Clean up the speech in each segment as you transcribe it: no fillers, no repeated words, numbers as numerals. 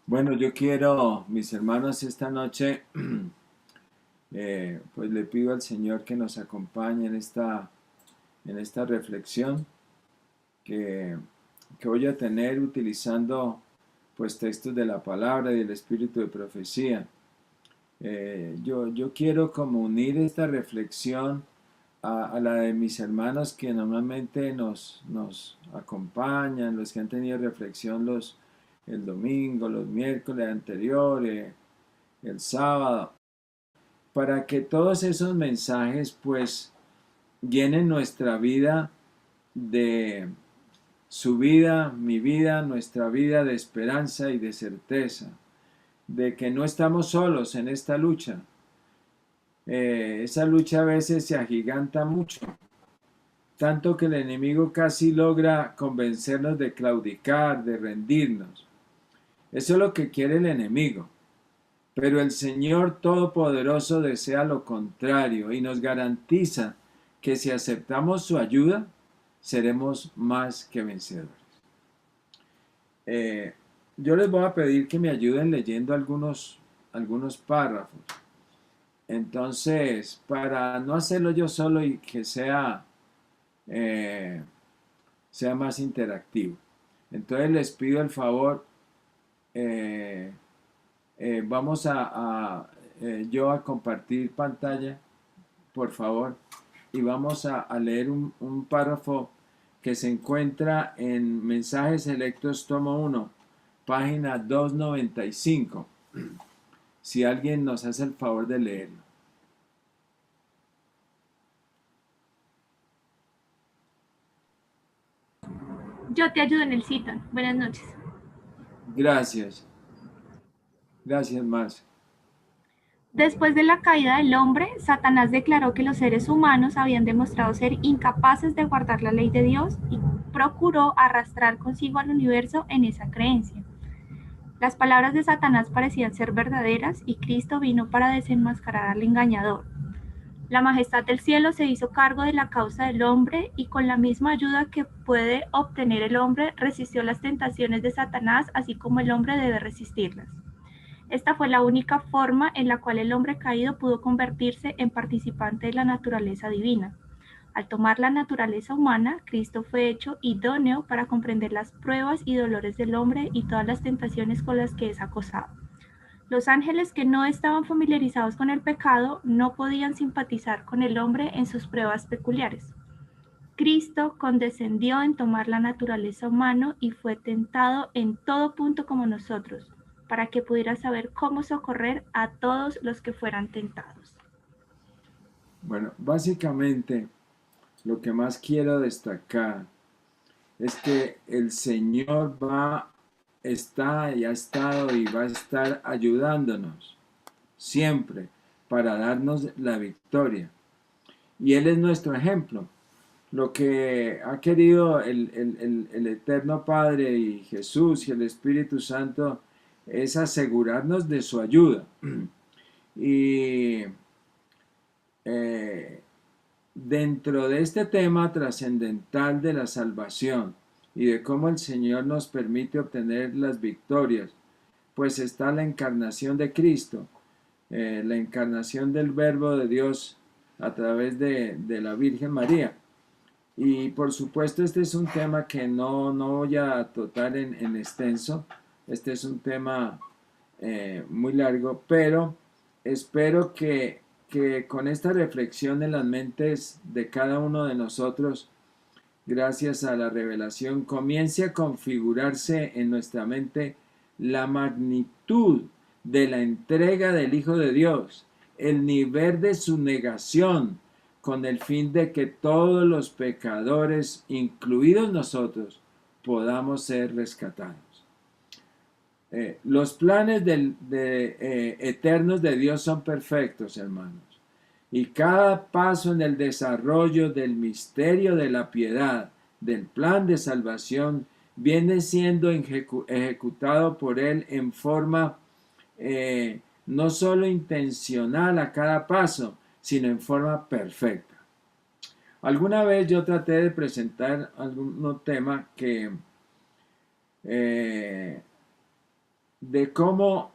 Bueno, yo quiero, mis hermanos, esta noche, pues le pido al Señor que nos acompañe en esta reflexión que, que voy a tener utilizando pues textos de la palabra y del espíritu de profecía. Yo quiero como unir esta reflexión a la de mis hermanos que normalmente nos acompañan, los que han tenido reflexión el domingo, los miércoles anteriores, el sábado, para que todos esos mensajes pues llenen nuestra vida de su vida, mi vida, nuestra vida de esperanza y de certeza, de que no estamos solos en esta lucha. Esa lucha a veces se agiganta mucho, tanto que el enemigo casi logra convencernos de claudicar, de rendirnos. Eso es lo que quiere el enemigo. Pero el Señor Todopoderoso desea lo contrario y nos garantiza que si aceptamos su ayuda, seremos más que vencedores. Eh, yo les voy a pedir que me ayuden leyendo algunos párrafos. Entonces, para no hacerlo yo solo y que eh, sea más interactivo. Entonces les pido el favor, eh, vamos yo a compartir pantalla, por favor, y vamos a leer un párrafo que se encuentra en Mensajes Selectos, tomo 1, página 295. Si alguien nos hace el favor de leerlo. Yo te ayudo en el cita. Buenas noches. Gracias, gracias más. Después de la caída del hombre, Satanás declaró que los seres humanos habían demostrado ser incapaces de guardar la ley de Dios y procuró arrastrar consigo al universo en esa creencia. Las palabras de Satanás parecían ser verdaderas y Cristo vino para desenmascarar al engañador. La majestad del cielo se hizo cargo de la causa del hombre y con la misma ayuda que puede obtener el hombre resistió las tentaciones de Satanás, así como el hombre debe resistirlas. Esta fue la única forma en la cual el hombre caído pudo convertirse en participante de la naturaleza divina. Al tomar la naturaleza humana, Cristo fue hecho idóneo para comprender las pruebas y dolores del hombre y todas las tentaciones con las que es acosado. Los ángeles que no estaban familiarizados con el pecado no podían simpatizar con el hombre en sus pruebas peculiares. Cristo condescendió en tomar la naturaleza humana y fue tentado en todo punto como nosotros, para que pudiera saber cómo socorrer a todos los que fueran tentados. Bueno, básicamente lo que más quiero destacar es que el Señor está y ha estado y va a estar ayudándonos siempre para darnos la victoria. Y Él es nuestro ejemplo. Lo que ha querido el Eterno Padre y Jesús y el Espíritu Santo es asegurarnos de su ayuda. Y eh, dentro de este tema trascendental de la salvación y de cómo el Señor nos permite obtener las victorias, pues está la encarnación de Cristo, la encarnación del Verbo de Dios a través de la Virgen María. Y por supuesto este es un tema que no voy a tratar en extenso, este es un tema muy largo, pero espero que con esta reflexión en las mentes de cada uno de nosotros, gracias a la revelación, comience a configurarse en nuestra mente la magnitud de la entrega del Hijo de Dios, el nivel de su negación, con el fin de que todos los pecadores, incluidos nosotros, podamos ser rescatados. Los planes eternos de Dios son perfectos, hermanos. Y cada paso en el desarrollo del misterio de la piedad, del plan de salvación, viene siendo ejecutado por Él en forma no solo intencional a cada paso, sino en forma perfecta. Alguna vez yo traté de presentar algún tema que eh, de cómo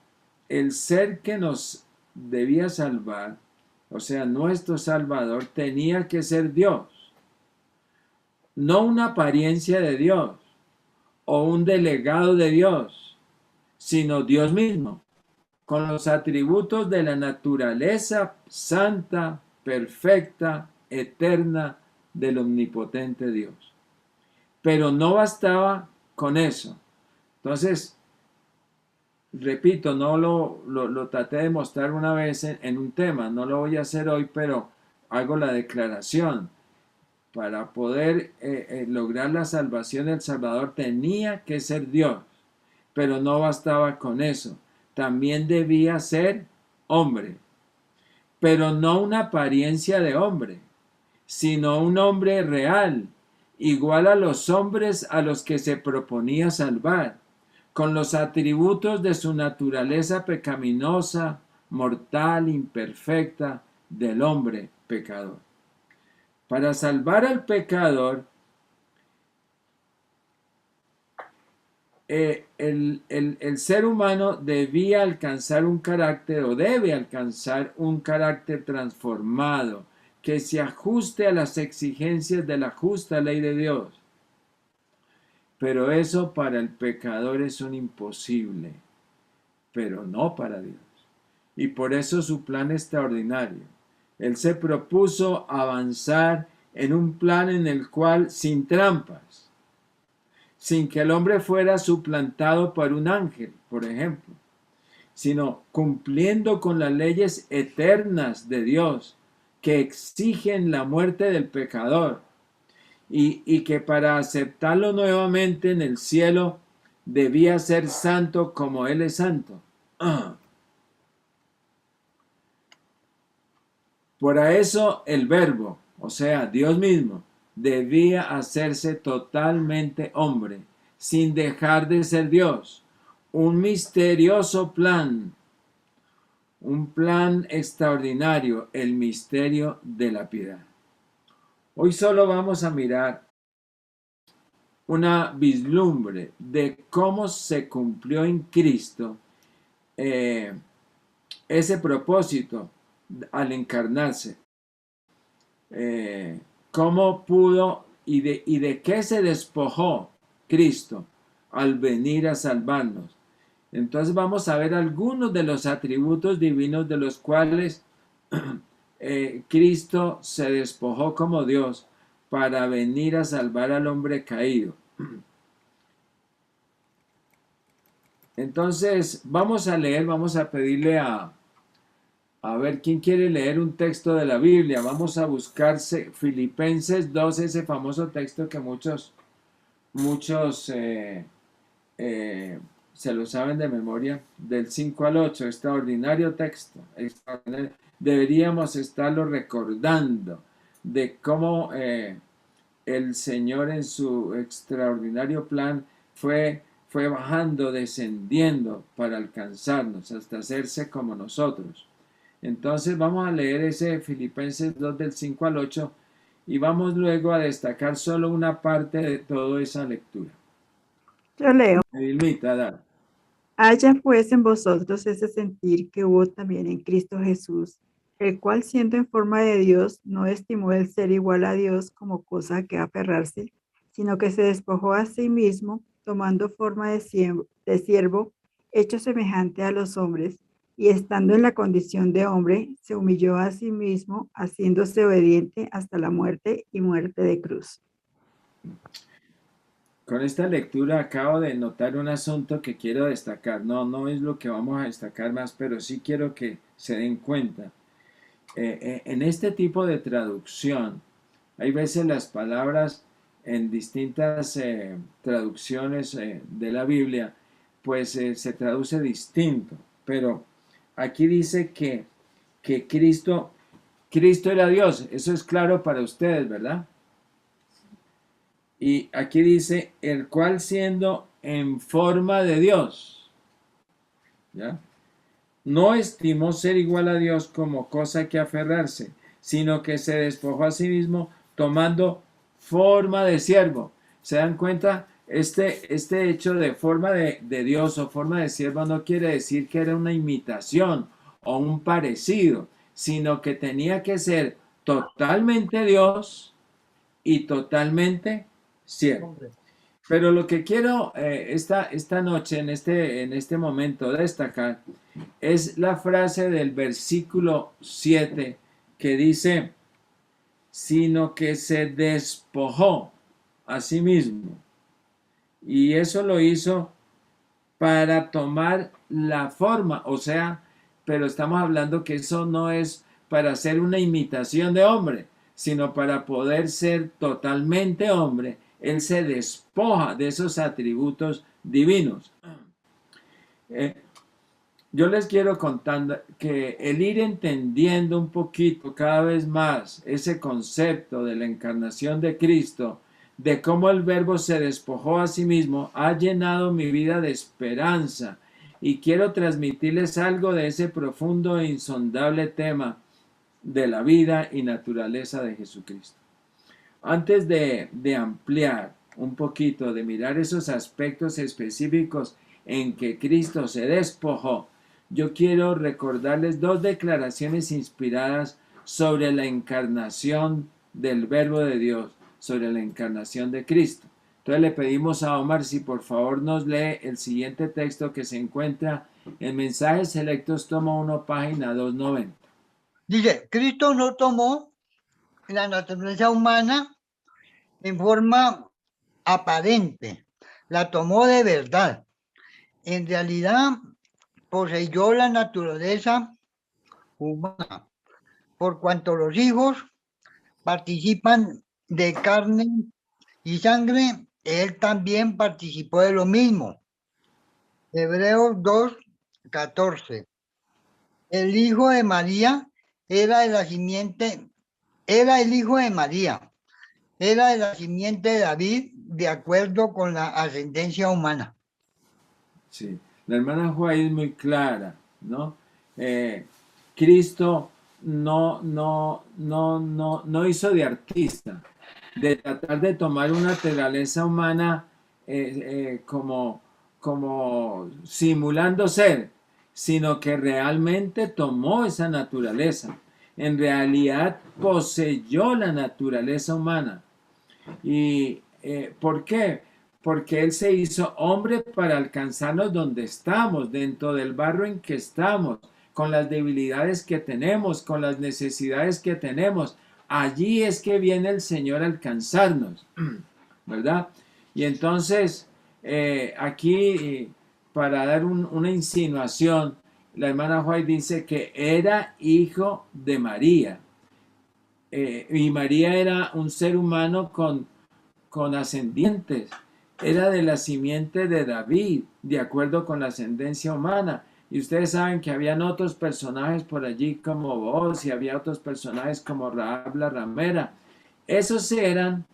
el ser que nos debía salvar, o sea, nuestro Salvador, tenía que ser Dios, no una apariencia de Dios o un delegado de Dios, sino Dios mismo, con los atributos de la naturaleza santa, perfecta, eterna del omnipotente Dios. Pero no bastaba con eso. Entonces, repito, no lo traté de mostrar una vez en un tema, no lo voy a hacer hoy, pero hago la declaración. Para poder lograr la salvación del Salvador tenía que ser Dios, pero no bastaba con eso, también debía ser hombre, pero no una apariencia de hombre, sino un hombre real, igual a los hombres a los que se proponía salvar, con los atributos de su naturaleza pecaminosa, mortal, imperfecta del hombre pecador. Para salvar al pecador, el ser humano debía alcanzar un carácter o debe alcanzar un carácter transformado que se ajuste a las exigencias de la justa ley de Dios. Pero eso para el pecador es un imposible, pero no para Dios. Y por eso su plan extraordinario. Él se propuso avanzar en un plan en el cual, sin trampas, sin que el hombre fuera suplantado por un ángel, por ejemplo, sino cumpliendo con las leyes eternas de Dios que exigen la muerte del pecador y que para aceptarlo nuevamente en el cielo debía ser santo como Él es santo. Por eso el Verbo, o sea, Dios mismo, debía hacerse totalmente hombre, sin dejar de ser Dios. Un misterioso plan, un plan extraordinario, el misterio de la piedad. Hoy solo vamos a mirar una vislumbre de cómo se cumplió en Cristo ese propósito al encarnarse. Cómo pudo y de qué se despojó Cristo al venir a salvarnos. Entonces vamos a ver algunos de los atributos divinos de los cuales Cristo se despojó como Dios para venir a salvar al hombre caído. Entonces vamos a leer, vamos a pedirle a ver quién quiere leer un texto de la Biblia. Vamos a buscarse Filipenses 2, ese famoso texto que muchos se lo saben de memoria, del 5 al 8, extraordinario texto. Extraordinario. Deberíamos estarlo recordando de cómo el Señor en su extraordinario plan fue bajando, descendiendo para alcanzarnos, hasta hacerse como nosotros. Entonces vamos a leer ese Filipenses 2 del 5 al 8 y vamos luego a destacar solo una parte de toda esa lectura. Yo leo. Edilmita, dale. Haya pues en vosotros ese sentir que hubo también en Cristo Jesús, el cual siendo en forma de Dios, no estimó el ser igual a Dios como cosa a que aferrarse, sino que se despojó a sí mismo, tomando forma de siervo, hecho semejante a los hombres, y estando en la condición de hombre, se humilló a sí mismo, haciéndose obediente hasta la muerte y muerte de cruz. Con esta lectura acabo de notar un asunto que quiero destacar. No es lo que vamos a destacar más, pero sí quiero que se den cuenta. En este tipo de traducción, hay veces las palabras en distintas traducciones de la Biblia, pues se traduce distinto. Pero aquí dice que Cristo era Dios. Eso es claro para ustedes, ¿verdad? Y aquí dice, el cual siendo en forma de Dios, ¿ya? No estimó ser igual a Dios como cosa que aferrarse, sino que se despojó a sí mismo tomando forma de siervo. ¿Se dan cuenta? este hecho de forma de Dios o forma de siervo no quiere decir que era una imitación o un parecido, sino que tenía que ser totalmente Dios y totalmente siervo. Pero lo que quiero esta noche, en este momento, destacar es la frase del versículo 7 que dice, sino que se despojó a sí mismo. Y eso lo hizo para tomar la forma, o sea, pero estamos hablando que eso no es para hacer una imitación de hombre, sino para poder ser totalmente hombre. Él se despoja de esos atributos divinos. Eh, yo les quiero contar que el ir entendiendo un poquito cada vez más ese concepto de la encarnación de Cristo, de cómo el Verbo se despojó a sí mismo, ha llenado mi vida de esperanza y quiero transmitirles algo de ese profundo e insondable tema de la vida y naturaleza de Jesucristo. Antes de ampliar un poquito, de mirar esos aspectos específicos en que Cristo se despojó, yo quiero recordarles dos declaraciones inspiradas sobre la encarnación del Verbo de Dios, sobre la encarnación de Cristo. Entonces le pedimos a Omar si por favor nos lee el siguiente texto que se encuentra en Mensajes Selectos, tomo 1, página 290. Dice, Cristo no tomó la naturaleza humana en forma aparente, la tomó de verdad. En realidad, poseyó la naturaleza humana, por cuanto los hijos participan de carne y sangre, él también participó de lo mismo. Hebreos 2:14. El hijo de María era de la simiente, era el hijo de María, era de la simiente de David, de acuerdo con la ascendencia humana. Sí, la hermana Juárez es muy clara, ¿no? Cristo no hizo de artista, de tratar de tomar una naturaleza humana como simulando ser, sino que realmente tomó esa naturaleza. En realidad poseyó la naturaleza humana. ¿Y por qué? Porque Él se hizo hombre para alcanzarnos donde estamos, dentro del barro en que estamos, con las debilidades que tenemos, con las necesidades que tenemos. Allí es que viene el Señor a alcanzarnos, ¿verdad? Y entonces, aquí, para dar una insinuación, la hermana White dice que era hijo de María. Y María era un ser humano con ascendientes, era de la simiente de David, de acuerdo con la ascendencia humana. Y ustedes saben que habían otros personajes por allí como Boaz y había otros personajes como Rahab la ramera. Esos eran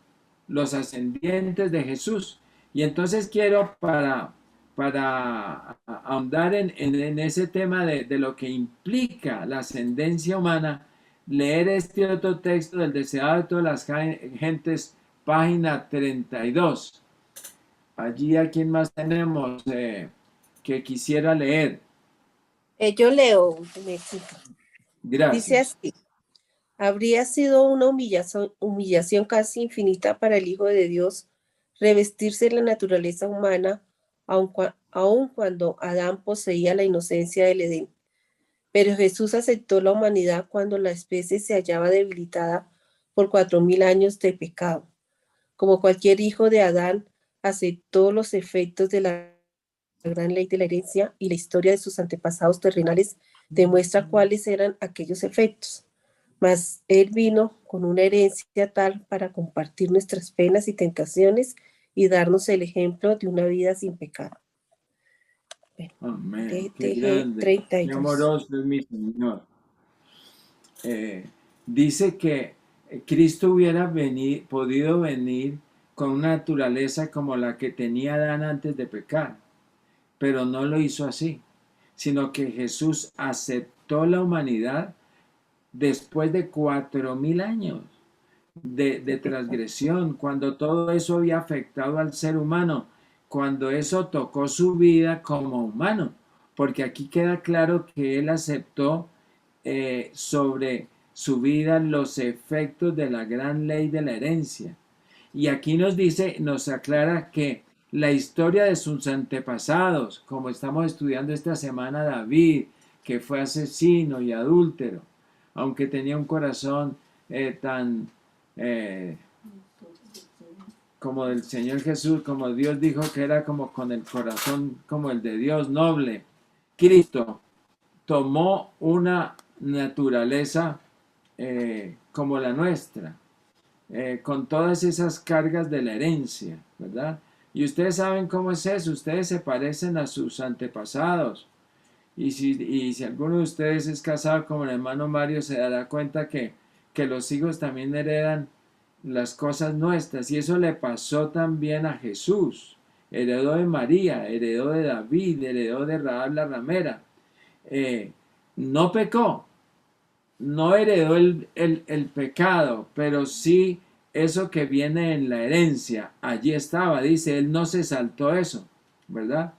los ascendientes de Jesús. Y entonces quiero para ahondar en ese tema de lo que implica la ascendencia humana, leer este otro texto del deseado de todas las gentes, página 32. Allí a quién más tenemos que quisiera leer. Yo leo, Gracias. dice así, habría sido una humillación casi infinita para el Hijo de Dios revestirse de la naturaleza humana, aun cuando Adán poseía la inocencia del Edén. Pero Jesús aceptó la humanidad cuando la especie se hallaba debilitada por 4000 años de pecado. Como cualquier hijo de Adán, aceptó los efectos de la gran ley de la herencia, y la historia de sus antepasados terrenales demuestra cuáles eran aquellos efectos. Mas Él vino con una herencia tal para compartir nuestras penas y tentaciones y darnos el ejemplo de una vida sin pecado. Amén. Qué TG grande, 32. qué amoroso es mi Señor. Dice que Cristo hubiera podido venir con una naturaleza como la que tenía Adán antes de pecar, pero no lo hizo así, sino que Jesús aceptó la humanidad después de 4000 años. de transgresión, cuando todo eso había afectado al ser humano, cuando eso tocó su vida como humano, porque aquí queda claro que él aceptó sobre su vida los efectos de la gran ley de la herencia. Y aquí nos dice, nos aclara que la historia de sus antepasados, como estamos estudiando esta semana David, que fue asesino y adúltero, aunque tenía un corazón tan como del Señor Jesús, como Dios dijo que era como con el corazón como el de Dios, noble. Cristo tomó una naturaleza como la nuestra, con todas esas cargas de la herencia, ¿verdad? Y ustedes saben cómo es eso, ustedes se parecen a sus antepasados. Y si alguno de ustedes es casado como el hermano Mario, se dará cuenta que los hijos también heredan las cosas nuestras. Y eso le pasó también a Jesús. Heredó de María, heredó de David, heredó de Rahab la ramera. No pecó, no heredó el pecado, pero sí eso que viene en la herencia. Allí estaba, dice, él no se saltó eso, ¿verdad?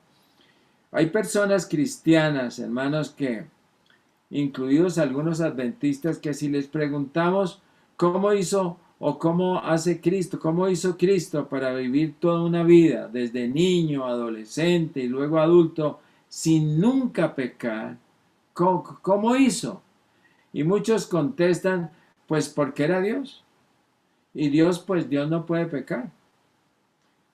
Hay personas cristianas, hermanos, que, incluidos algunos adventistas, que si les preguntamos cómo hizo o cómo hace Cristo, cómo hizo Cristo para vivir toda una vida, desde niño, adolescente y luego adulto, sin nunca pecar, ¿cómo hizo? Y muchos contestan, pues porque era Dios. Y Dios, pues Dios no puede pecar.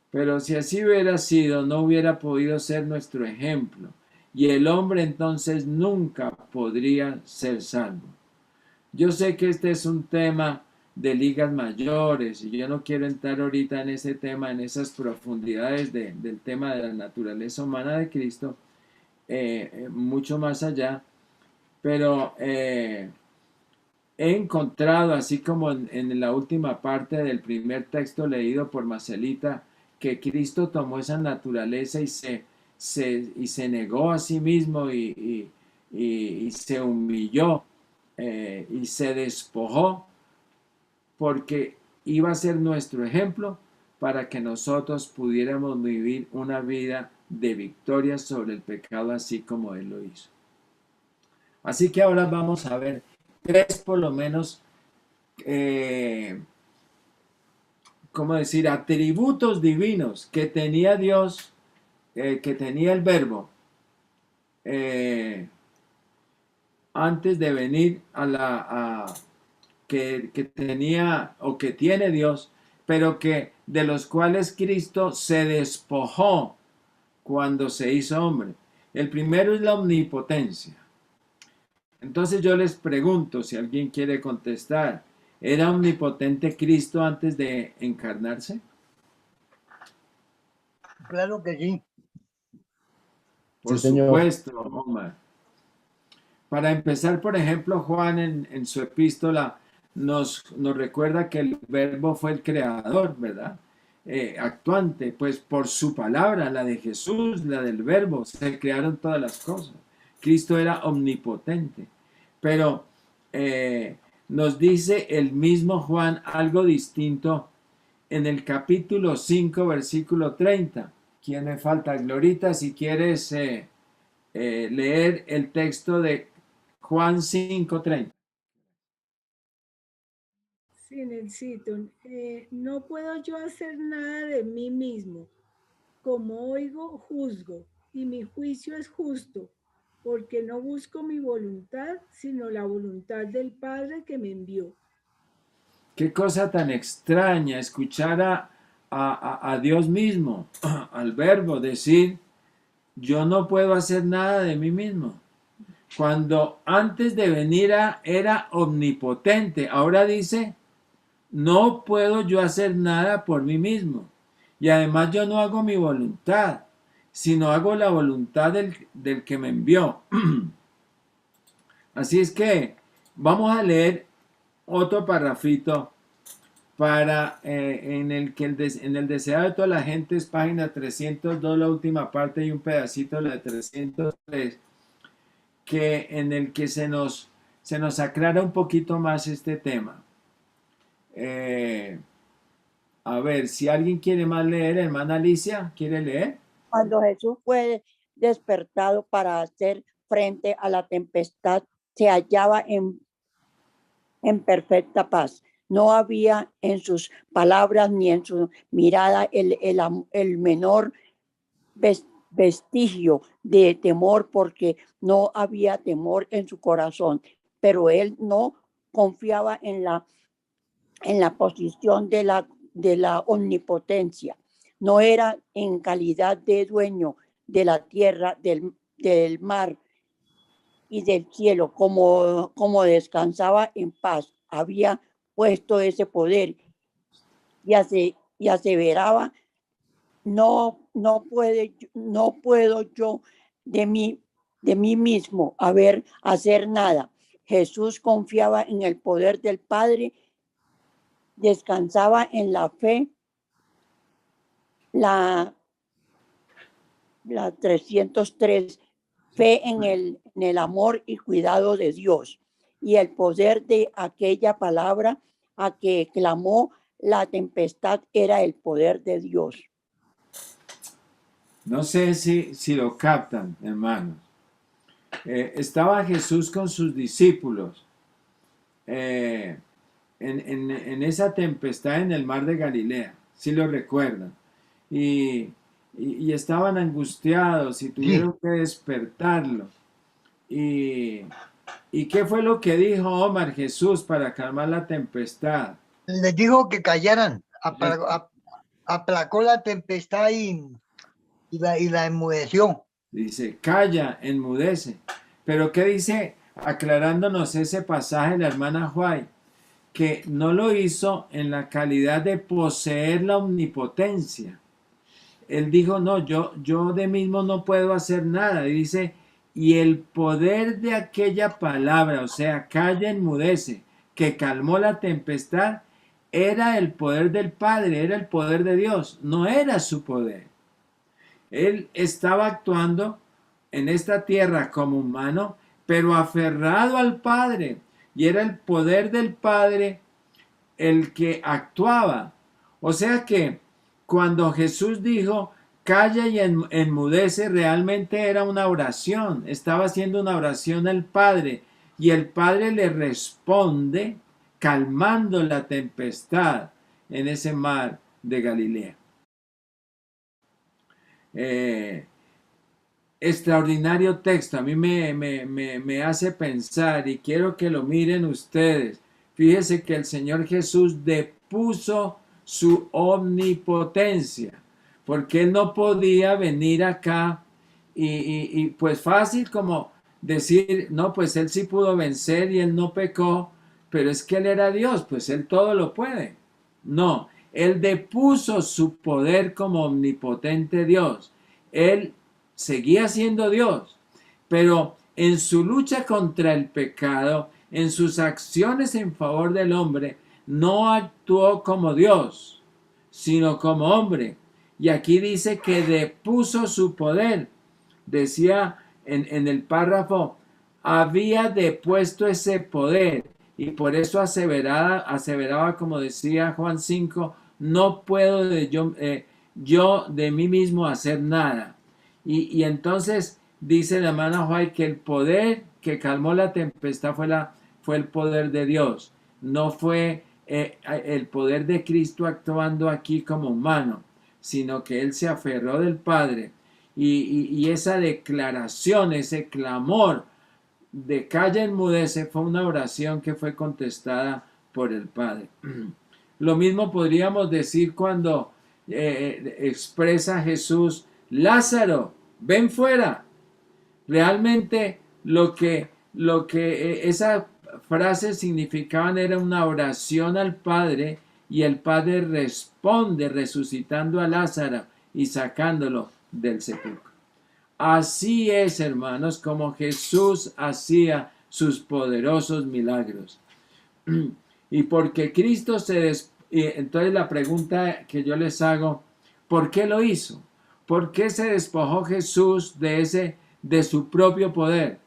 Pero si así hubiera sido, no hubiera podido ser nuestro ejemplo. Y el hombre entonces nunca podría ser salvo. Yo sé que este es un tema de ligas mayores y yo no quiero entrar ahorita en ese tema, en esas profundidades del tema de la naturaleza humana de Cristo, mucho más allá. Pero he encontrado, así como en la última parte del primer texto leído por Marcelita, que Cristo tomó esa naturaleza y se negó a sí mismo y se humilló y se despojó porque iba a ser nuestro ejemplo para que nosotros pudiéramos vivir una vida de victoria sobre el pecado así como Él lo hizo. Así que ahora vamos a ver tres por lo menos ¿cómo decir? Atributos divinos que tenía Dios, que tenía el Verbo, antes de venir que tenía o que tiene Dios, pero que de los cuales Cristo se despojó cuando se hizo hombre. El primero es la omnipotencia. Entonces yo les pregunto, si alguien quiere contestar, ¿era omnipotente Cristo antes de encarnarse? Claro que sí. Por Sí, señor. supuesto, Omar. Para empezar, por ejemplo, Juan en su epístola nos recuerda que el verbo fue el creador, ¿verdad? Actuante, pues por su palabra, la de Jesús, la del verbo, se crearon todas las cosas. Cristo era omnipotente. Pero nos dice el mismo Juan algo distinto en el capítulo 5, versículo 30. ¿Quién me falta? Glorita, si quieres leer el texto de Juan 5:30. Sí, Nelsito, no puedo yo hacer nada de mí mismo. Como oigo, juzgo, y mi juicio es justo, porque no busco mi voluntad, sino la voluntad del Padre que me envió. Qué cosa tan extraña escuchar a Dios mismo, al verbo, decir, yo no puedo hacer nada de mí mismo. Cuando antes de venir era omnipotente, ahora dice, no puedo yo hacer nada por mí mismo. Y además yo no hago mi voluntad, sino hago la voluntad del que me envió. Así es que vamos a leer otro parrafito en el que en el deseado de toda la gente es página 302, la última parte y un pedacito de la de 303, en el que se nos aclara un poquito más este tema. Eh, a ver, si alguien quiere más leer, hermana Alicia, ¿quiere leer? Cuando Jesús fue despertado para hacer frente a la tempestad, se hallaba en perfecta paz. No había en sus palabras ni en su mirada el menor vestigio de temor, porque no había temor en su corazón, pero él no confiaba en la posición de la omnipotencia. No era en calidad de dueño de la tierra, del mar y del cielo, como descansaba en paz. Había puesto ese poder y aseveraba, no puedo yo de mí mismo hacer nada. Jesús confiaba en el poder del Padre, descansaba en la fe, la 303, fe en el amor y cuidado de Dios, y el poder de aquella palabra a que clamó la tempestad era el poder de Dios. No sé si lo captan, hermanos. Estaba Jesús con sus discípulos en esa tempestad en el mar de Galilea, si lo recuerdan. Y estaban angustiados y tuvieron que despertarlo. ¿Y qué fue lo que dijo Omar Jesús para calmar la tempestad? Les dijo que callaran, aplacó la tempestad y la enmudeció. Dice, calla, enmudece. Pero ¿qué dice, aclarándonos ese pasaje, la hermana Huay? Que no lo hizo en la calidad de poseer la omnipotencia. Él dijo, no, yo de mismo no puedo hacer nada. Y dice, y el poder de aquella palabra, o sea, calla, enmudece, que calmó la tempestad, era el poder del Padre, era el poder de Dios, no era su poder. Él estaba actuando en esta tierra como humano, pero aferrado al Padre, y era el poder del Padre el que actuaba. O sea que cuando Jesús dijo, calla y enmudece, realmente era una oración, estaba haciendo una oración al Padre, y el Padre le responde calmando la tempestad en ese mar de Galilea. Extraordinario texto, a mí me hace pensar y quiero que lo miren ustedes. Fíjese que el Señor Jesús depuso su omnipotencia, porque Él no podía venir acá y pues fácil como decir, no, pues Él sí pudo vencer y Él no pecó, pero es que Él era Dios, pues Él todo lo puede. No, Él depuso su poder como omnipotente Dios. Él seguía siendo Dios, pero en su lucha contra el pecado, en sus acciones en favor del hombre, no actuó como Dios, sino como hombre. Y aquí dice que depuso su poder. Decía en el párrafo, había depuesto ese poder, y por eso aseveraba, como decía Juan 5, no puedo yo de mí mismo hacer nada. Y entonces dice la hermana White que el poder que calmó la tempestad fue el poder de Dios, no fue el poder de Cristo actuando aquí como humano, sino que Él se aferró del Padre. Y esa declaración, ese clamor de calla, enmudece, fue una oración que fue contestada por el Padre. Lo mismo podríamos decir cuando expresa Jesús, Lázaro, ven fuera. Realmente lo que esa frase significaban era una oración al Padre, y el Padre responde resucitando a Lázaro y sacándolo del sepulcro. Así es, hermanos, como Jesús hacía sus poderosos milagros. Y porque Cristo entonces la pregunta que yo les hago, ¿por qué lo hizo? ¿Por qué se despojó Jesús de su propio poder?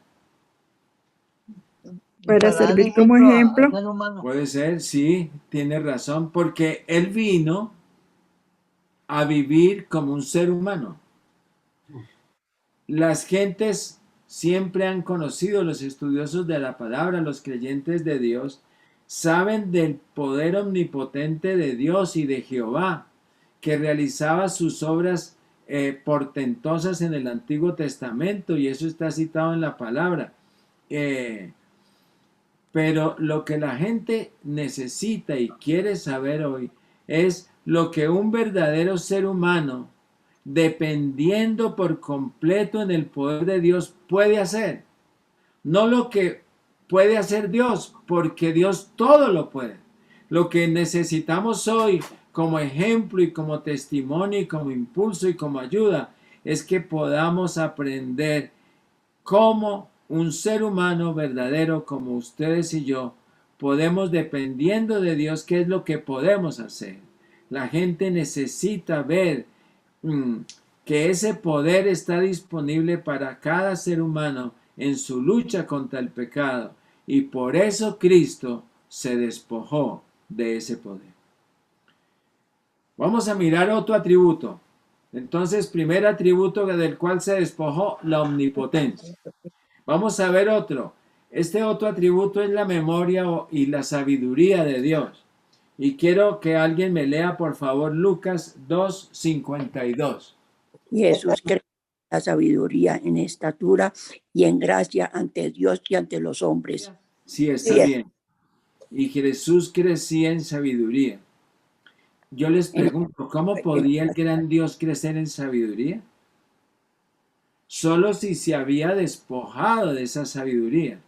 para dar servir como al ejemplo. ser humano. Puede ser, sí, tiene razón, porque Él vino a vivir como un ser humano. Las gentes siempre han conocido, los estudiosos de la palabra, los creyentes de Dios, saben del poder omnipotente de Dios y de Jehová, que realizaba sus obras portentosas en el Antiguo Testamento, y eso está citado en la palabra. Pero lo que la gente necesita y quiere saber hoy es lo que un verdadero ser humano, dependiendo por completo en el poder de Dios, puede hacer. No lo que puede hacer Dios, porque Dios todo lo puede. Lo que necesitamos hoy como ejemplo y como testimonio y como impulso y como ayuda es que podamos aprender cómo un ser humano verdadero como ustedes y yo podemos, dependiendo de Dios, qué es lo que podemos hacer. La gente necesita ver que ese poder está disponible para cada ser humano en su lucha contra el pecado, y por eso Cristo se despojó de ese poder. Vamos a mirar otro atributo. Entonces, primer atributo del cual se despojó, la omnipotencia. Vamos a ver otro. Este otro atributo es la memoria y la sabiduría de Dios. Y quiero que alguien me lea, por favor, Lucas 2:52. Y Jesús creció en la sabiduría, en estatura y en gracia ante Dios y ante los hombres. Sí, está Sí. bien. Y Jesús crecía en sabiduría. Yo les pregunto, ¿cómo podía el gran Dios crecer en sabiduría? Solo si se había despojado de esa sabiduría.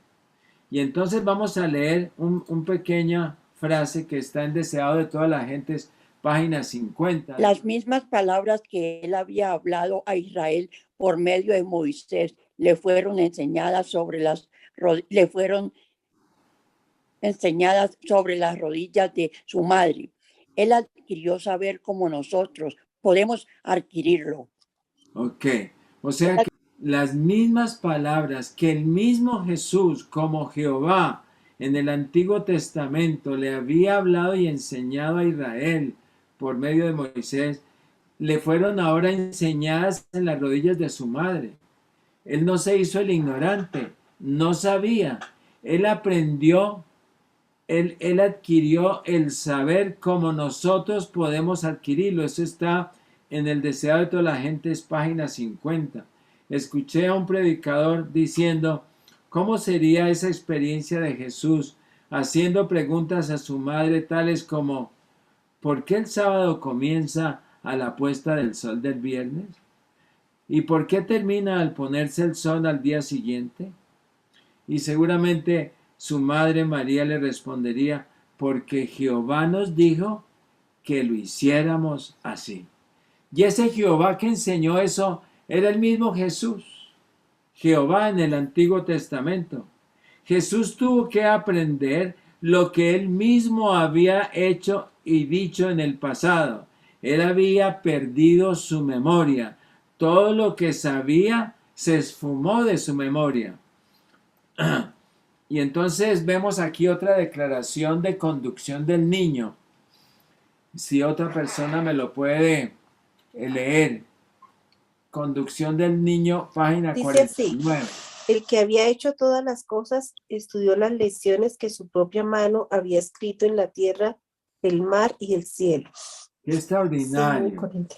Y entonces vamos a leer una pequeña frase que está en Deseado de toda la gente, página 50. Las mismas palabras que él había hablado a Israel por medio de Moisés le fueron enseñadas sobre las rodillas de su madre. Él adquirió saber como nosotros podemos adquirirlo. Ok, o sea que las mismas palabras que el mismo Jesús como Jehová en el Antiguo Testamento le había hablado y enseñado a Israel por medio de Moisés, le fueron ahora enseñadas en las rodillas de su madre. Él no se hizo el ignorante, no sabía, él aprendió, él adquirió el saber como nosotros podemos adquirirlo. Eso está en el Deseado de toda la gente, es página 50. Escuché a un predicador diciendo, ¿cómo sería esa experiencia de Jesús haciendo preguntas a su madre tales como, ¿por qué el sábado comienza a la puesta del sol del viernes? ¿Y por qué termina al ponerse el sol al día siguiente? Y seguramente su madre María le respondería, porque Jehová nos dijo que lo hiciéramos así. Y ese Jehová que enseñó eso era el mismo Jesús, Jehová en el Antiguo Testamento. Jesús tuvo que aprender lo que él mismo había hecho y dicho en el pasado. Él había perdido su memoria. Todo lo que sabía se esfumó de su memoria. Y entonces vemos aquí otra declaración de conducción del niño. Si otra persona me lo puede leer. Conducción del niño, página Dice 49. El que había hecho todas las cosas estudió las lecciones que su propia mano había escrito en la tierra, el mar y el cielo. Qué extraordinario. 40.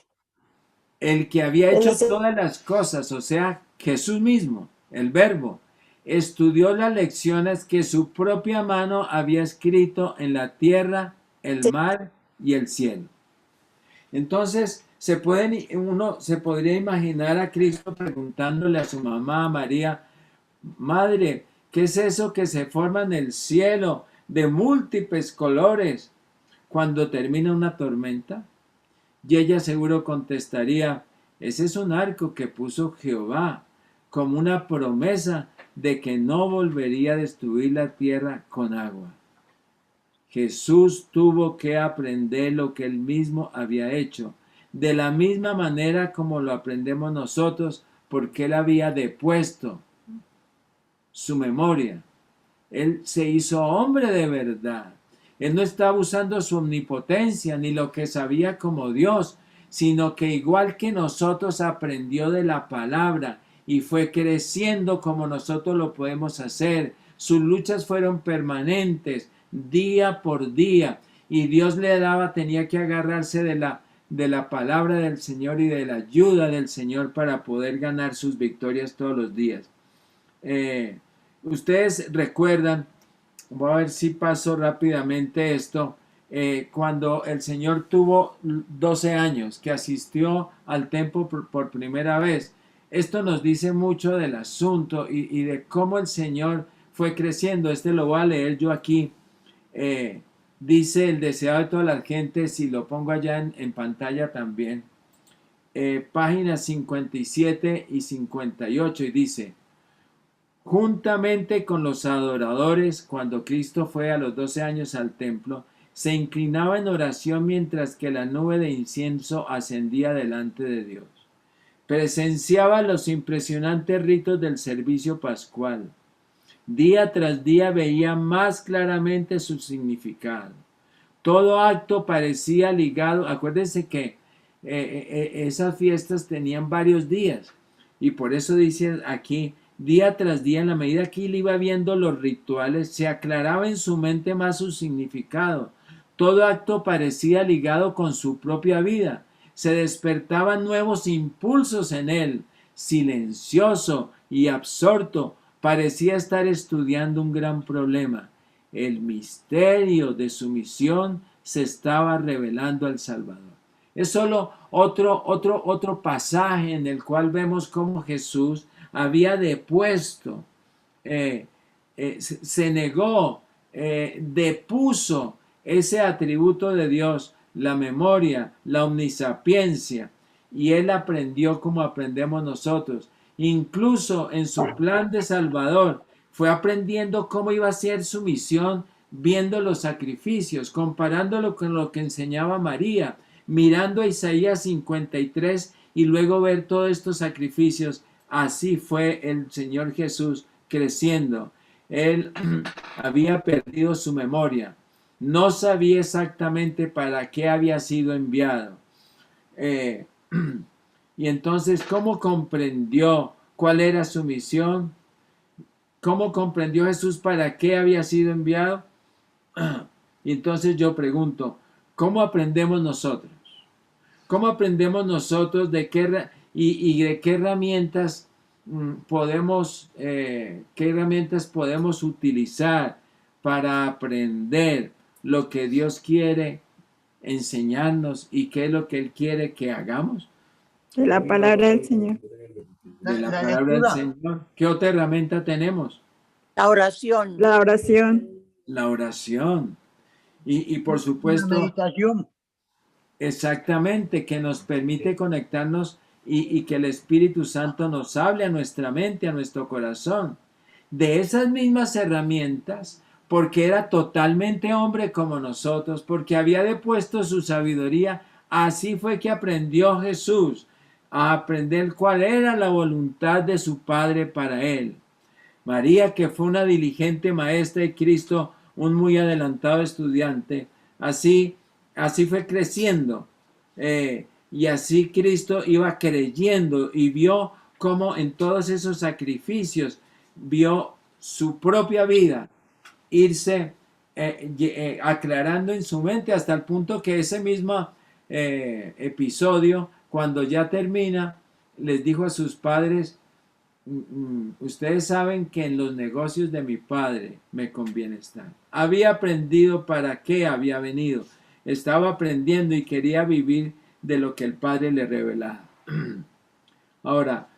El que había hecho Entonces, todas las cosas, o sea, Jesús mismo, el verbo, estudió las lecciones que su propia mano había escrito en la tierra, el mar y el cielo. Entonces, uno se podría imaginar a Cristo preguntándole a su mamá, María, Madre, ¿qué es eso que se forma en el cielo de múltiples colores cuando termina una tormenta? Y ella seguro contestaría, ese es un arco que puso Jehová como una promesa de que no volvería a destruir la tierra con agua. Jesús tuvo que aprender lo que él mismo había hecho, de la misma manera como lo aprendemos nosotros, porque él había depuesto su memoria. Él se hizo hombre de verdad. Él no estaba usando su omnipotencia ni lo que sabía como Dios, sino que igual que nosotros aprendió de la palabra y fue creciendo como nosotros lo podemos hacer. Sus luchas fueron permanentes, día por día, y Dios le daba, tenía que agarrarse de la palabra del Señor y de la ayuda del Señor para poder ganar sus victorias todos los días. Ustedes recuerdan, voy a ver si paso rápidamente esto, cuando el Señor tuvo 12 años, que asistió al templo por primera vez. Esto nos dice mucho del asunto y de cómo el Señor fue creciendo. Este lo voy a leer yo aquí. Dice el deseado de todas las gentes, si lo pongo allá en pantalla también, páginas 57 y 58, y dice: juntamente con los adoradores, cuando Cristo fue a los 12 años al templo, se inclinaba en oración mientras que la nube de incienso ascendía delante de Dios. Presenciaba los impresionantes ritos del servicio pascual. Día tras día veía más claramente su significado. Todo acto parecía ligado. Acuérdense que esas fiestas tenían varios días, y por eso dice aquí, día tras día, en la medida que él iba viendo los rituales, se aclaraba en su mente más su significado. Todo acto parecía ligado con su propia vida. Se despertaban nuevos impulsos en él. Silencioso y absorto, parecía estar estudiando un gran problema. El misterio de su misión se estaba revelando al Salvador. Es solo otro pasaje en el cual vemos cómo Jesús había depuesto, se negó, depuso ese atributo de Dios, la memoria, la omnisapiencia, y él aprendió como aprendemos nosotros. Incluso en su plan de Salvador fue aprendiendo cómo iba a ser su misión, viendo los sacrificios, comparándolo con lo que enseñaba María, mirando a Isaías 53 y luego ver todos estos sacrificios. Así fue el Señor Jesús creciendo. Él había perdido su memoria. No sabía exactamente para qué había sido enviado. Y entonces, ¿cómo comprendió cuál era su misión? ¿Cómo comprendió Jesús para qué había sido enviado? Y entonces yo pregunto, ¿cómo aprendemos nosotros? ¿Cómo aprendemos nosotros de qué herramientas podemos utilizar para aprender lo que Dios quiere enseñarnos y qué es lo que Él quiere que hagamos? De la palabra del Señor. De la La palabra del lectura. Señor. ¿Qué otra herramienta tenemos? La oración. La oración. La oración. Y por La supuesto, meditación. exactamente, que nos permite conectarnos y que el Espíritu Santo nos hable a nuestra mente, a nuestro corazón. De esas mismas herramientas, porque era totalmente hombre como nosotros, porque había depuesto su sabiduría, así fue que aprendió Jesús a aprender cuál era la voluntad de su Padre para él. María, que fue una diligente maestra, y Cristo, un muy adelantado estudiante, así fue creciendo, y así Cristo iba creyendo y vio cómo en todos esos sacrificios vio su propia vida irse aclarando en su mente, hasta el punto que ese mismo episodio, cuando ya termina, les dijo a sus padres: ustedes saben que en los negocios de mi padre me conviene estar. Había aprendido para qué había venido. Estaba aprendiendo y quería vivir de lo que el Padre le revelaba. Ahora,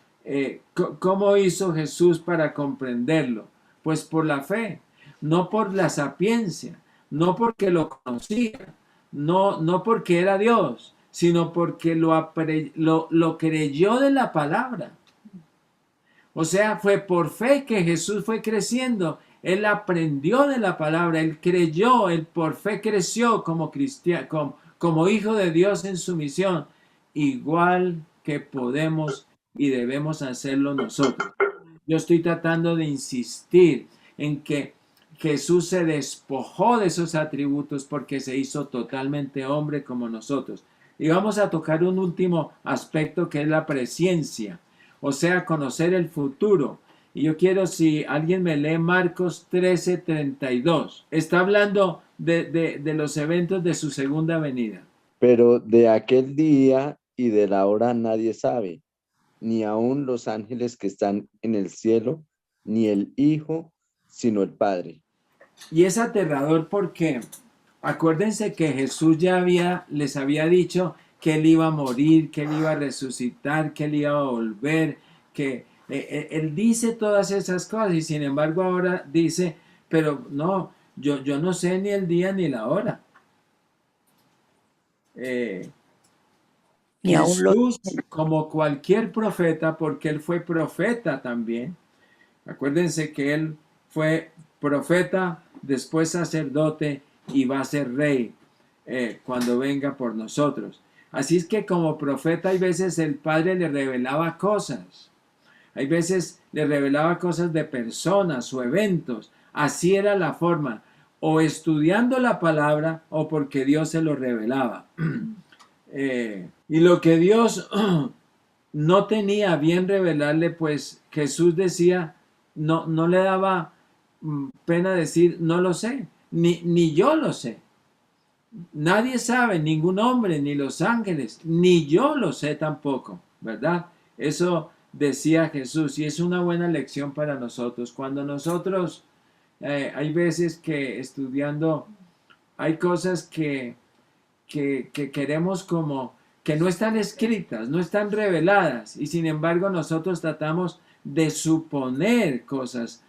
¿cómo hizo Jesús para comprenderlo? Pues por la fe, no por la sapiencia, no porque lo conocía, no porque era Dios, sino porque lo creyó de la palabra. O sea, fue por fe que Jesús fue creciendo. Él aprendió de la palabra, él creyó, él por fe creció como cristiano, como hijo de Dios en su misión, igual que podemos y debemos hacerlo nosotros. Yo estoy tratando de insistir en que Jesús se despojó de esos atributos porque se hizo totalmente hombre como nosotros. Y vamos a tocar un último aspecto que es la presciencia, o sea, conocer el futuro. Y yo quiero, si alguien me lee Marcos 13:32, está hablando de los eventos de su segunda venida. Pero de aquel día y de la hora nadie sabe, ni aun los ángeles que están en el cielo, ni el Hijo, sino el Padre. Y es aterrador porque acuérdense que Jesús ya les había dicho que él iba a morir, que él iba a resucitar, que él iba a volver, que él dice todas esas cosas y sin embargo ahora dice, pero no, yo no sé ni el día ni la hora. Ni aun los Jesús, como cualquier profeta, porque él fue profeta también, acuérdense que él fue profeta, después sacerdote y va a ser rey cuando venga por nosotros. Así es que como profeta hay veces el Padre le revelaba cosas, hay veces le revelaba cosas de personas o eventos. Así era la forma, o estudiando la palabra o porque Dios se lo revelaba. Y lo que Dios no tenía bien revelarle, pues Jesús decía, no le daba pena decir, no lo sé, ni yo lo sé. Nadie sabe, ningún hombre, ni los ángeles, ni yo lo sé tampoco, ¿verdad? Eso decía Jesús y es una buena lección para nosotros. Cuando nosotros, hay veces que estudiando, hay cosas que queremos como que no están escritas, no están reveladas y sin embargo nosotros tratamos de suponer cosas,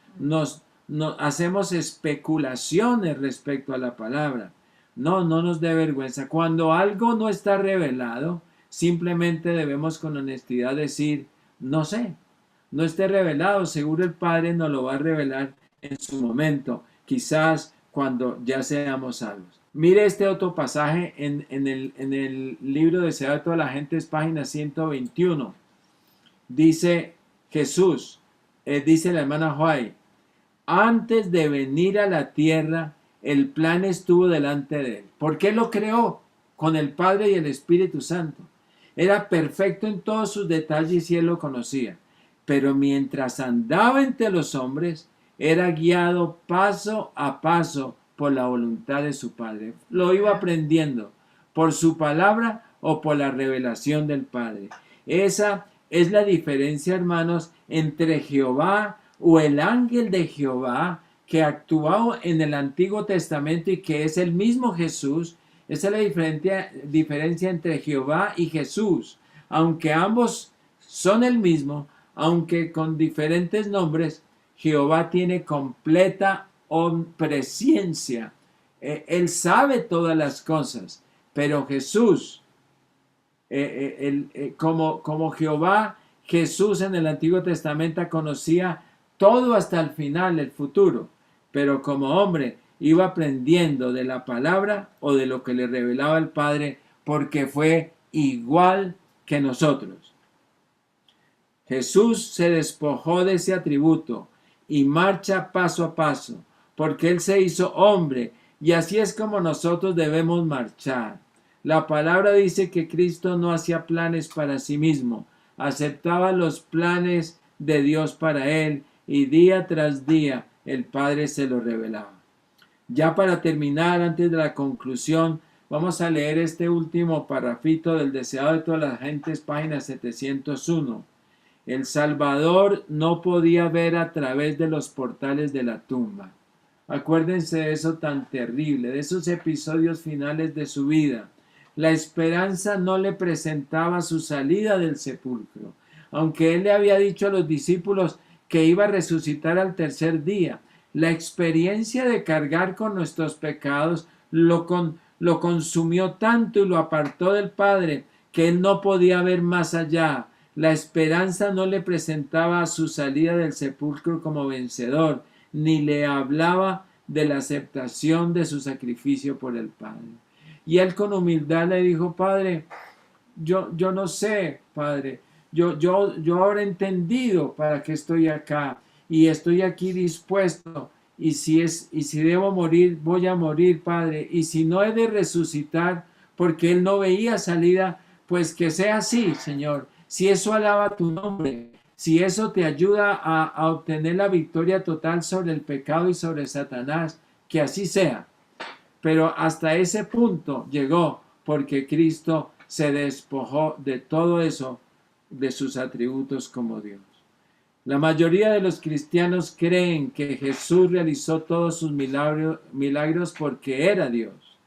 hacemos especulaciones respecto a la palabra. No nos dé vergüenza. Cuando algo no está revelado, simplemente debemos con honestidad decir, no sé, no esté revelado, seguro el Padre nos lo va a revelar en su momento, quizás cuando ya seamos salvos. Mire este otro pasaje en el libro Deseado de toda la gente, es página 121. Dice Jesús, dice la hermana White, antes de venir a la tierra, el plan estuvo delante de él. ¿Por qué lo creó? Con el Padre y el Espíritu Santo. Era perfecto en todos sus detalles y él lo conocía. Pero mientras andaba entre los hombres, era guiado paso a paso por la voluntad de su Padre. Lo iba aprendiendo por su palabra o por la revelación del Padre. Esa es la diferencia, hermanos, entre Jehová o el ángel de Jehová que actuaba en el Antiguo Testamento y que es el mismo Jesús. Esa es la diferencia entre Jehová y Jesús. Aunque ambos son el mismo, aunque con diferentes nombres, Jehová tiene completa omnisciencia. Él sabe todas las cosas, pero Jesús, como Jehová, Jesús en el Antiguo Testamento conocía todo hasta el final, el futuro, pero como hombre iba aprendiendo de la palabra o de lo que le revelaba el Padre, porque fue igual que nosotros. Jesús se despojó de ese atributo y marcha paso a paso, porque Él se hizo hombre, y así es como nosotros debemos marchar. La palabra dice que Cristo no hacía planes para sí mismo, aceptaba los planes de Dios para Él, y día tras día el Padre se lo revelaba. Ya para terminar, antes de la conclusión, vamos a leer este último parrafito del Deseado de todas las gentes, página 701. El Salvador no podía ver a través de los portales de la tumba. Acuérdense de eso tan terrible, de esos episodios finales de su vida. La esperanza no le presentaba su salida del sepulcro, aunque él le había dicho a los discípulos que iba a resucitar al tercer día. La experiencia de cargar con nuestros pecados lo consumió tanto y lo apartó del Padre que él no podía ver más allá. La esperanza no le presentaba su salida del sepulcro como vencedor, ni le hablaba de la aceptación de su sacrificio por el Padre. Y él con humildad le dijo, Padre, yo no sé, Padre, yo ahora he entendido para qué estoy acá y estoy aquí dispuesto y si debo morir, voy a morir, Padre, y si no he de resucitar, porque él no veía salida, pues que sea así, Señor. Si eso alaba tu nombre, si eso te ayuda a obtener la victoria total sobre el pecado y sobre Satanás, que así sea. Pero hasta ese punto llegó porque Cristo se despojó de todo eso, de sus atributos como Dios. La mayoría de los cristianos creen que Jesús realizó todos sus milagros porque era Dios.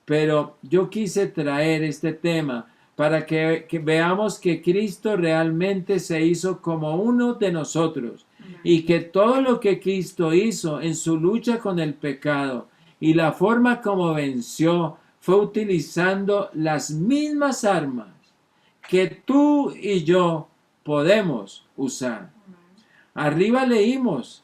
Pero yo quise traer este tema para que veamos que Cristo realmente se hizo como uno de nosotros y que todo lo que Cristo hizo en su lucha con el pecado y la forma como venció fue utilizando las mismas armas que tú y yo podemos usar. Arriba leímos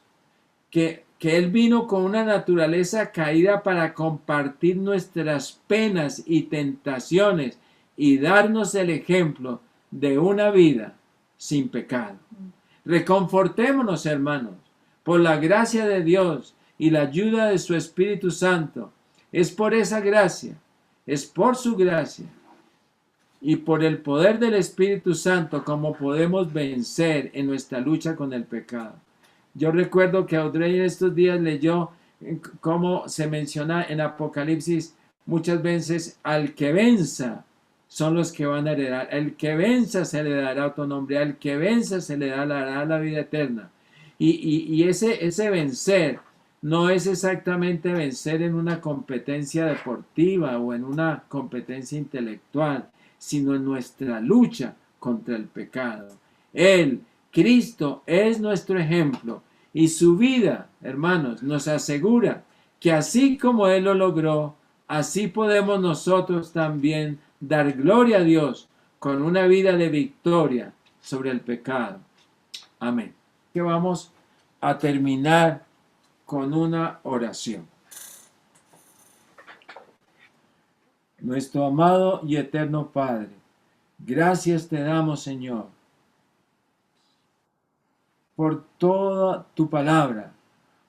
que Él vino con una naturaleza caída para compartir nuestras penas y tentaciones y darnos el ejemplo de una vida sin pecado. Reconfortémonos, hermanos, por la gracia de Dios y la ayuda de su Espíritu Santo. Es por esa gracia, es por su gracia y por el poder del Espíritu Santo como podemos vencer en nuestra lucha con el pecado. Yo recuerdo que Audrey en estos días leyó cómo se menciona en Apocalipsis muchas veces: al que venza son los que van a heredar, el que venza se le dará otro nombre, al que venza se le dará la vida eterna. Y ese vencer no es exactamente vencer en una competencia deportiva o en una competencia intelectual, sino en nuestra lucha contra el pecado. Cristo es nuestro ejemplo y su vida, hermanos, nos asegura que así como Él lo logró, así podemos nosotros también dar gloria a Dios con una vida de victoria sobre el pecado. Amén. Que vamos a terminar con una oración. Nuestro amado y eterno Padre, gracias te damos, Señor, por toda tu palabra,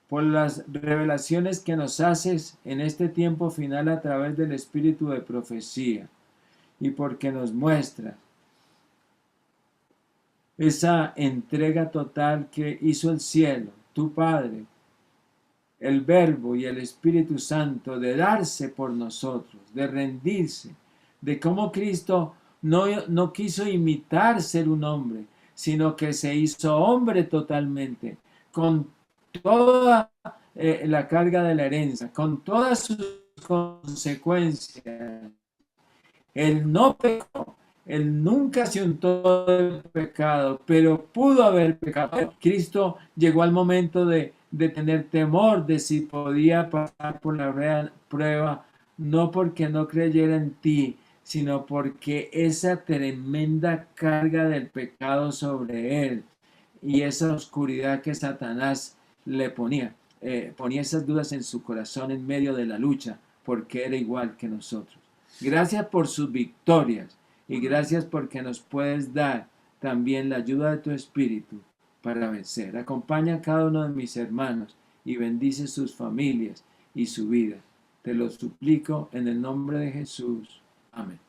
por las revelaciones que nos haces en este tiempo final a través del espíritu de profecía, y porque nos muestras esa entrega total que hizo el cielo, tu Padre, el Verbo y el Espíritu Santo, de darse por nosotros, de rendirse, de cómo Cristo no quiso imitar ser un hombre, sino que se hizo hombre totalmente, con toda la carga de la herencia, con todas sus consecuencias. Él no pecó, Él nunca se untó del pecado, pero pudo haber pecado. Cristo llegó al momento de tener temor de si podía pasar por la prueba, no porque no creyera en ti, sino porque esa tremenda carga del pecado sobre él y esa oscuridad que Satanás le ponía esas dudas en su corazón en medio de la lucha, porque era igual que nosotros. Gracias por sus victorias y gracias porque nos puedes dar también la ayuda de tu Espíritu para vencer. Acompaña a cada uno de mis hermanos y bendice sus familias y su vida. Te lo suplico en el nombre de Jesús. Amén.